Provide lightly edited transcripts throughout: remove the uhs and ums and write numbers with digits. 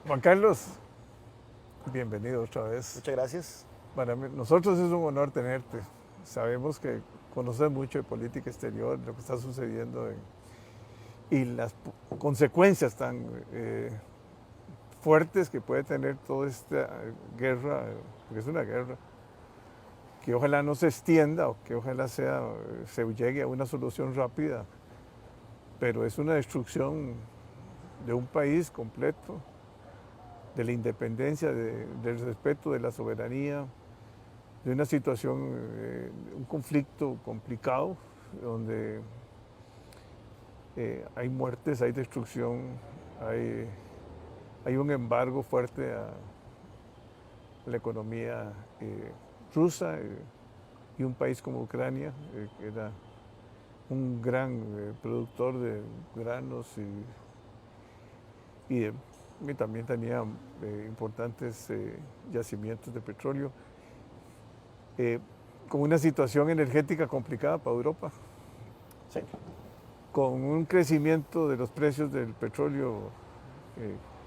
Juan Carlos, bienvenido otra vez. Muchas gracias. Para nosotros es un honor tenerte. Sabemos que conoces mucho de política exterior, lo que está sucediendo y las consecuencias tan fuertes que puede tener toda esta guerra, porque es una guerra, que ojalá no se extienda o que ojalá se llegue a una solución rápida, pero es una destrucción de un país completo, de la independencia, del respeto de la soberanía, de una situación, un conflicto complicado, donde hay muertes, hay destrucción, hay un embargo fuerte a la economía rusa, y un país como Ucrania, que era un gran productor de granos y también tenía importantes yacimientos de petróleo, con una situación energética complicada para Europa, Sí. con un crecimiento de los precios del petróleo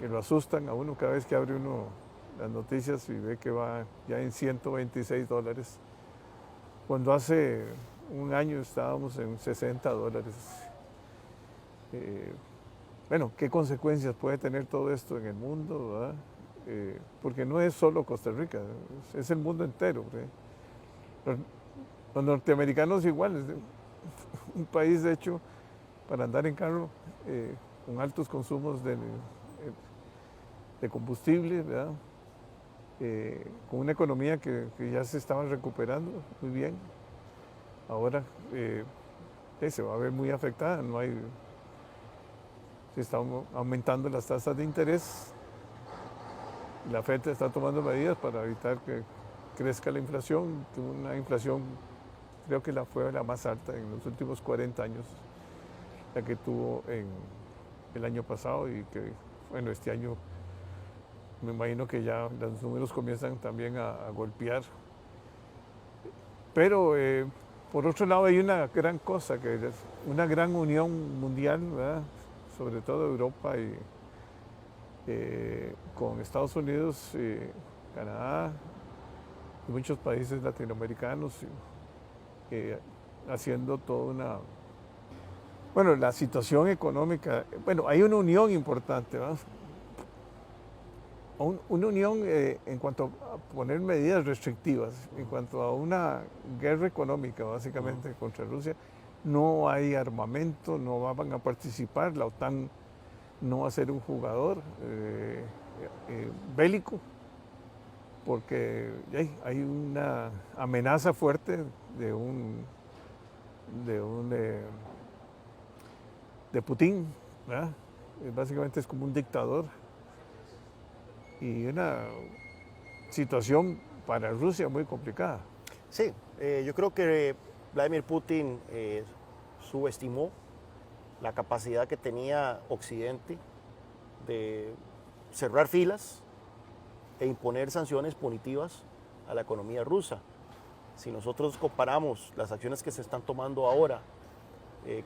que lo asustan a uno cada vez que abre uno las noticias y ve que va ya en $126, cuando hace un año estábamos en $60. Bueno, ¿qué consecuencias puede tener todo esto en el mundo, verdad? Porque no es solo Costa Rica, es el mundo entero. Los, los norteamericanos igual, es un país de hecho para andar en carro con altos consumos de combustible, ¿verdad? Con una economía que ya se estaba recuperando muy bien. Ahora se va a ver muy afectada, se están aumentando las tasas de interés. La FED está tomando medidas para evitar que crezca la inflación, que una inflación creo que fue la más alta en los últimos 40 años, la que tuvo en el año pasado, y que, bueno, este año me imagino que ya los números comienzan también a golpear. Pero por otro lado hay una gran cosa, que es una gran unión mundial, ¿verdad? Sobre todo Europa y con Estados Unidos, Canadá y muchos países latinoamericanos, haciendo toda una... Bueno, la situación económica, bueno, hay una unión importante, ¿verdad? Una unión en cuanto a poner medidas restrictivas, en cuanto a una guerra económica básicamente contra Rusia. No hay armamento, no van a participar, la OTAN no va a ser un jugador bélico, porque hay una amenaza fuerte de de Putin, ¿verdad? Básicamente es como un dictador, y una situación para Rusia muy complicada. Sí, yo creo que Vladimir Putin subestimó la capacidad que tenía Occidente de cerrar filas e imponer sanciones punitivas a la economía rusa. Si nosotros comparamos las acciones que se están tomando ahora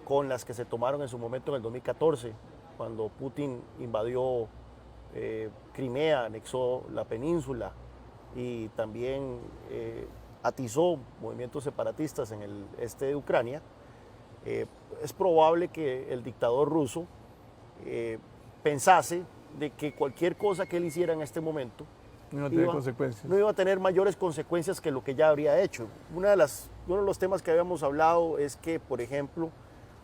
con las que se tomaron en su momento en el 2014, cuando Putin invadió Crimea, anexó la península y también atizó movimientos separatistas en el este de Ucrania, es probable que el dictador ruso pensase de que cualquier cosa que él hiciera en este momento No va a tener consecuencias. no iba a tener mayores consecuencias que lo que ya habría hecho. Uno de los temas que habíamos hablado es que, por ejemplo,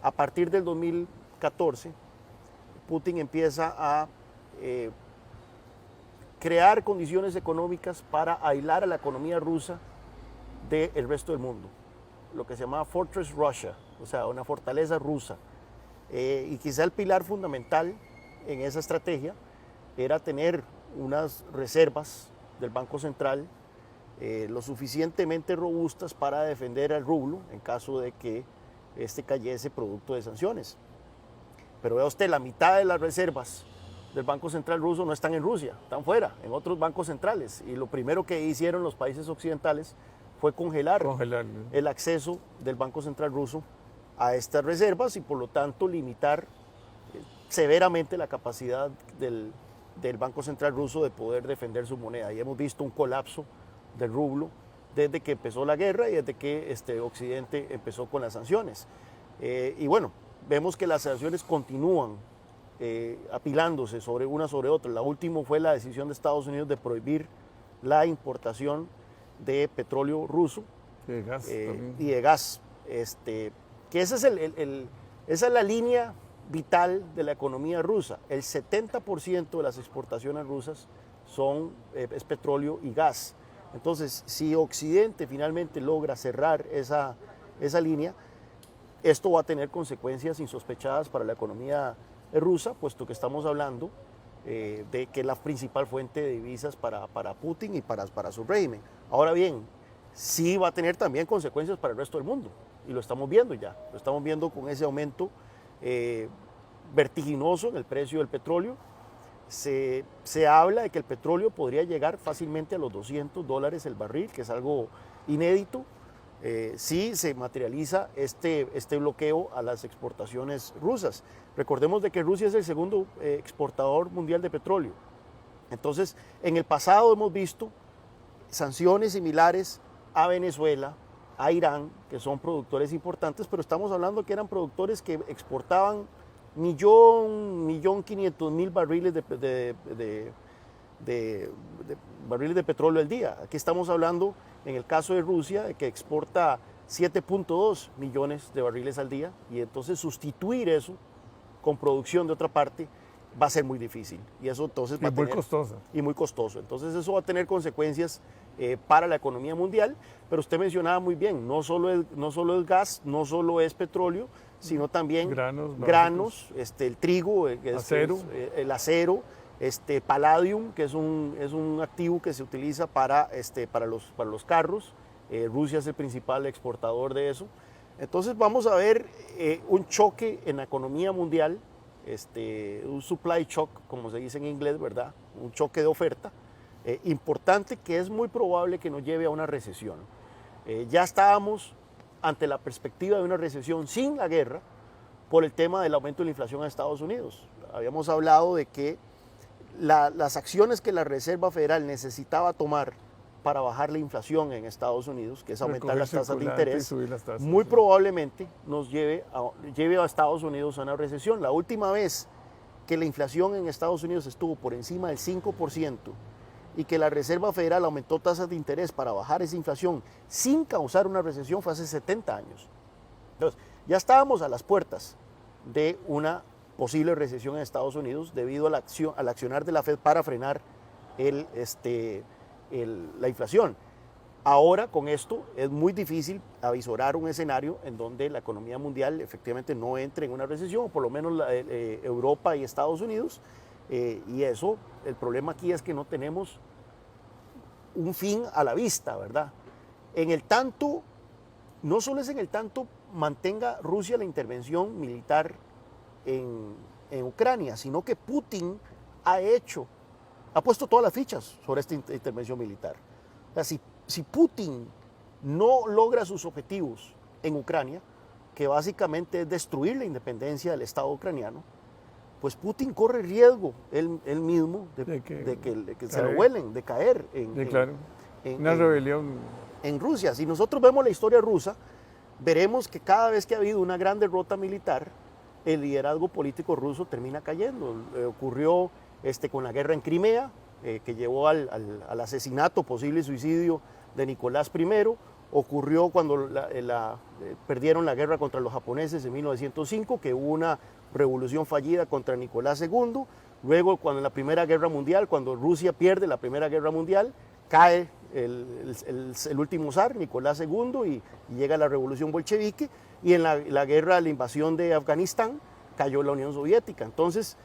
a partir del 2014, Putin empieza a crear condiciones económicas para aislar a la economía rusa del resto del mundo, lo que se llama Fortress Russia, o sea, una fortaleza rusa. Y quizá el pilar fundamental en esa estrategia era tener unas reservas del Banco Central lo suficientemente robustas para defender al rublo en caso de que este cayese producto de sanciones. Pero vea usted, la mitad de las reservas del Banco Central ruso no están en Rusia, están fuera, en otros bancos centrales. Y lo primero que hicieron los países occidentales fue congelar el acceso del Banco Central ruso a estas reservas y por lo tanto limitar severamente la capacidad del Banco Central ruso de poder defender su moneda. Y hemos visto un colapso del rublo desde que empezó la guerra y desde que Occidente empezó con las sanciones. Y bueno, vemos que las sanciones continúan apilándose una sobre otra. La última fue la decisión de Estados Unidos de prohibir la importación de petróleo ruso de gas, y de gas. Que esa es la línea vital de la economía rusa. El 70% de las exportaciones rusas es petróleo y gas. Entonces, si Occidente finalmente logra cerrar esa línea, esto va a tener consecuencias insospechadas para la economía rusa, puesto que estamos hablando de que es la principal fuente de divisas para Putin y para su régimen. Ahora bien, sí va a tener también consecuencias para el resto del mundo, y lo estamos viendo ya. Lo estamos viendo con ese aumento vertiginoso en el precio del petróleo. Se habla de que el petróleo podría llegar fácilmente a los $200 el barril, que es algo inédito, si se materializa este bloqueo a las exportaciones rusas. Recordemos de que Rusia es el segundo exportador mundial de petróleo. Entonces, en el pasado hemos visto sanciones similares a Venezuela, a Irán, que son productores importantes, pero estamos hablando que eran productores que exportaban 1.500.000 barriles de barriles de petróleo al día. Aquí estamos hablando, en el caso de Rusia, de que exporta 7.2 millones de barriles al día, y entonces sustituir eso con producción de otra parte va a ser muy difícil, y eso entonces va a tener, muy costoso. Y muy costoso. Entonces eso va a tener consecuencias para la economía mundial, pero usted mencionaba muy bien, no solo es gas, no solo es petróleo, sino también granos, el trigo, acero. El acero, palladium, que es un activo que se utiliza para los carros. Rusia es el principal exportador de eso. Entonces vamos a ver un choque en la economía mundial, un supply shock, como se dice en inglés, ¿verdad? Un choque de oferta importante, que es muy probable que nos lleve a una recesión. Ya estábamos ante la perspectiva de una recesión sin la guerra por el tema del aumento de la inflación en Estados Unidos. Habíamos hablado de que las acciones que la Reserva Federal necesitaba tomar para bajar la inflación en Estados Unidos, que es aumentar las tasas de interés, muy probablemente nos lleve a Estados Unidos a una recesión. La última vez que la inflación en Estados Unidos estuvo por encima del 5% y que la Reserva Federal aumentó tasas de interés para bajar esa inflación sin causar una recesión fue hace 70 años. Entonces, ya estábamos a las puertas de una posible recesión en Estados Unidos debido al accionar de la Fed para frenar la inflación. Ahora, con esto, es muy difícil avisorar un escenario en donde la economía mundial efectivamente no entre en una recesión, o por lo menos Europa y Estados Unidos. Y eso, el problema aquí es que no tenemos un fin a la vista, ¿verdad? En el tanto, no solo es en el tanto mantenga Rusia la intervención militar en Ucrania, sino que Putin ha puesto todas las fichas sobre esta intervención militar. O sea, si Putin no logra sus objetivos en Ucrania, que básicamente es destruir la independencia del Estado ucraniano, pues Putin corre riesgo él mismo de que se lo vuelen, de caer una rebelión en Rusia. Si nosotros vemos la historia rusa, veremos que cada vez que ha habido una gran derrota militar, el liderazgo político ruso termina cayendo. Ocurrió con la guerra en Crimea, que llevó al asesinato, posible suicidio de Nicolás I. Ocurrió cuando perdieron la guerra contra los japoneses en 1905, que hubo una revolución fallida contra Nicolás II. Luego, cuando en la Primera Guerra Mundial, cuando Rusia pierde la Primera Guerra Mundial, cae el último zar, Nicolás II, y llega la revolución bolchevique. Y en la guerra, la invasión de Afganistán, cayó la Unión Soviética. Entonces,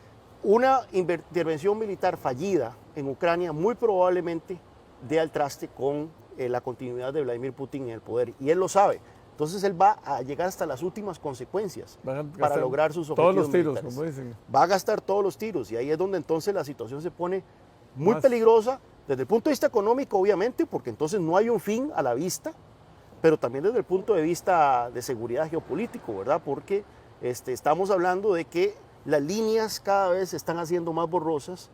una intervención militar fallida en Ucrania muy probablemente dé al traste con la continuidad de Vladimir Putin en el poder, y él lo sabe. Entonces él va a llegar hasta las últimas consecuencias para lograr sus objetivos todos los tiros, militares. como dicen. Va a gastar todos los tiros, y ahí es donde entonces la situación se pone muy peligrosa desde el punto de vista económico, obviamente, porque entonces no hay un fin a la vista, pero también desde el punto de vista de seguridad geopolítico, ¿verdad? Porque estamos hablando de que las líneas cada vez se están haciendo más borrosas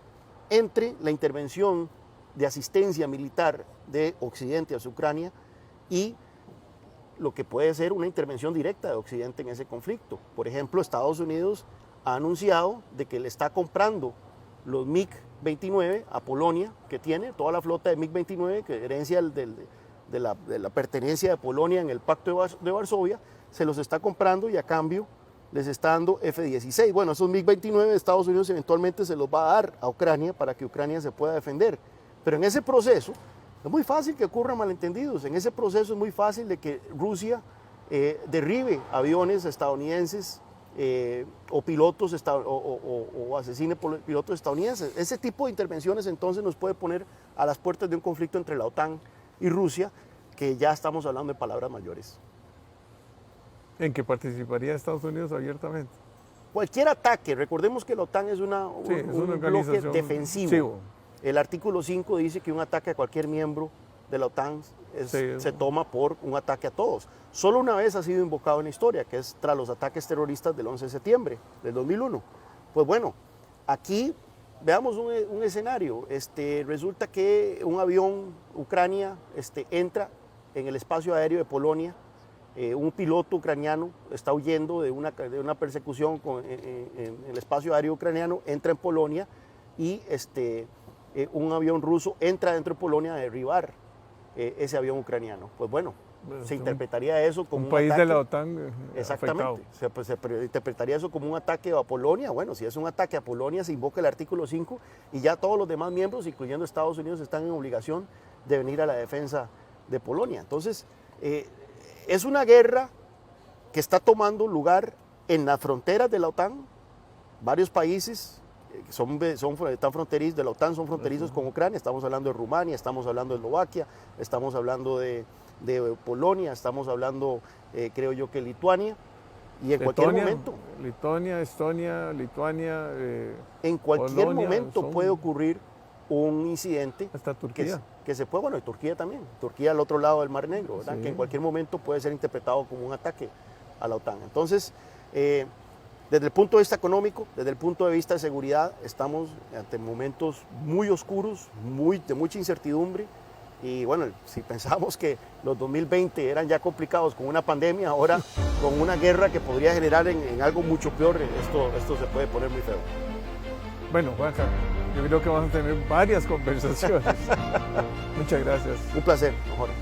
entre la intervención de asistencia militar de Occidente hacia Ucrania y lo que puede ser una intervención directa de Occidente en ese conflicto. Por ejemplo, Estados Unidos ha anunciado de que le está comprando los MiG-29 a Polonia, que tiene toda la flota de MiG-29, que herencia de la pertenencia de Polonia en el Pacto de Varsovia, se los está comprando y a cambio les está dando F-16. Bueno, esos MiG-29 de Estados Unidos eventualmente se los va a dar a Ucrania para que Ucrania se pueda defender. Pero en ese proceso es muy fácil que ocurran malentendidos. En ese proceso es muy fácil de que Rusia derribe aviones estadounidenses o pilotos o asesine pilotos estadounidenses. Ese tipo de intervenciones entonces nos puede poner a las puertas de un conflicto entre la OTAN y Rusia, que ya estamos hablando de palabras mayores. ¿En que participaría Estados Unidos abiertamente? Cualquier ataque, recordemos que la OTAN es un bloque defensivo. Sí. El artículo 5 dice que un ataque a cualquier miembro de la OTAN se toma por un ataque a todos. Solo una vez ha sido invocado en la historia, que es tras los ataques terroristas del 11 de septiembre del 2001. Pues bueno, aquí veamos un escenario. Resulta que un avión Ucrania entra en el espacio aéreo de Polonia. Un piloto ucraniano está huyendo de una persecución en el espacio aéreo ucraniano, entra en Polonia y un avión ruso entra dentro de Polonia a derribar ese avión ucraniano. Pues bueno, se interpretaría eso como un país ataque de la OTAN exactamente, se interpretaría eso como un ataque a Polonia. Bueno, si es un ataque a Polonia se invoca el artículo 5 y ya todos los demás miembros, incluyendo Estados Unidos, están en obligación de venir a la defensa de Polonia. Entonces, es una guerra que está tomando lugar en las fronteras de la OTAN. Varios países están fronterizos de la OTAN son fronterizos con Ucrania. Estamos hablando de Rumania, estamos hablando de Eslovaquia, estamos hablando de Polonia, estamos hablando, creo yo, que Lituania. Y en cualquier momento. Lituania, Estonia, Lituania. En cualquier Polonia, momento puede ocurrir un incidente. Hasta Turquía. Que se puede, bueno, y Turquía también. Turquía al otro lado del Mar Negro, ¿verdad? Sí. Que en cualquier momento puede ser interpretado como un ataque a la OTAN. Entonces, desde el punto de vista económico, desde el punto de vista de seguridad, estamos ante momentos muy oscuros, de mucha incertidumbre. Y bueno, si pensábamos que los 2020 eran ya complicados con una pandemia, ahora con una guerra que podría generar en algo mucho peor, esto se puede poner muy feo. Bueno, Juanca, yo creo que vamos a tener varias conversaciones. Muchas gracias. Un placer, Jorge.